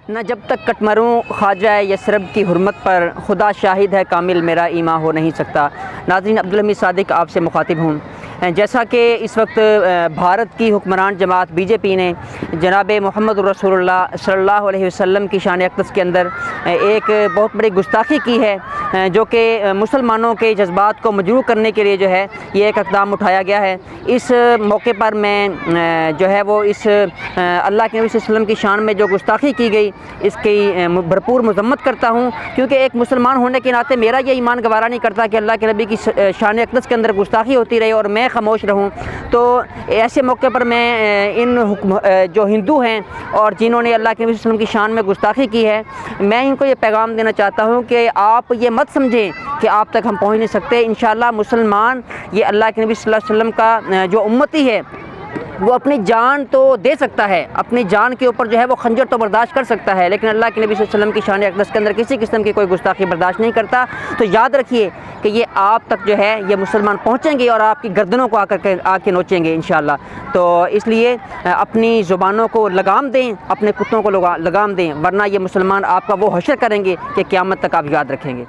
نہ جب تک کٹ مروں خواجہ یثرب کی حرمت پر، خدا شاہد ہے کامل میرا ایمان ہو نہیں سکتا۔ ناظرین، عبدالحمید صادق آپ سے مخاطب ہوں۔ جیسا کہ اس وقت بھارت کی حکمران جماعت بی جے پی نے جناب محمد رسول اللہ صلی اللہ علیہ وسلم کی شان اقدس کے اندر ایک بہت بڑی گستاخی کی ہے، جو کہ مسلمانوں کے جذبات کو مجروح کرنے کے لیے جو ہے یہ ایک اقدام اٹھایا گیا ہے۔ اس موقع پر میں جو ہے وہ اس اللہ کے نبی صلی اللہ علیہ وسلم کی شان میں جو گستاخی کی گئی اس کی بھرپور مذمت کرتا ہوں، کیونکہ ایک مسلمان ہونے کے ناطے میرا یہ ایمان گوارا نہیں کرتا کہ اللہ کے نبی کی شان اقدس کے اندر گستاخی ہوتی رہے اور میں خاموش رہوں۔ تو ایسے موقع پر میں ان جو ہندو ہیں اور جنہوں نے اللہ کے نبی صلی اللہ علیہ وسلم کی شان میں گستاخی کی ہے، میں ان کو یہ پیغام دینا چاہتا ہوں کہ آپ یہ مت سمجھیں کہ آپ تک ہم پہنچ نہیں سکتے۔ انشاءاللہ مسلمان یہ اللہ کے نبی صلی اللہ علیہ وسلم کا جو امتی ہے وہ اپنی جان تو دے سکتا ہے، اپنی جان کے اوپر جو ہے وہ خنجر تو برداشت کر سکتا ہے، لیکن اللہ کے نبی صلی اللہ علیہ وسلم کی شان اقدس کے اندر کسی قسم کی کوئی گستاخی برداشت نہیں کرتا۔ تو یاد رکھیے کہ یہ آپ تک جو ہے یہ مسلمان پہنچیں گے اور آپ کی گردنوں کو آ کے نوچیں گے انشاءاللہ۔ تو اس لیے اپنی زبانوں کو لگام دیں، اپنے کتوں کو لگام دیں، ورنہ یہ مسلمان آپ کا وہ حشر کریں گے کہ قیامت تک آپ یاد رکھیں گے۔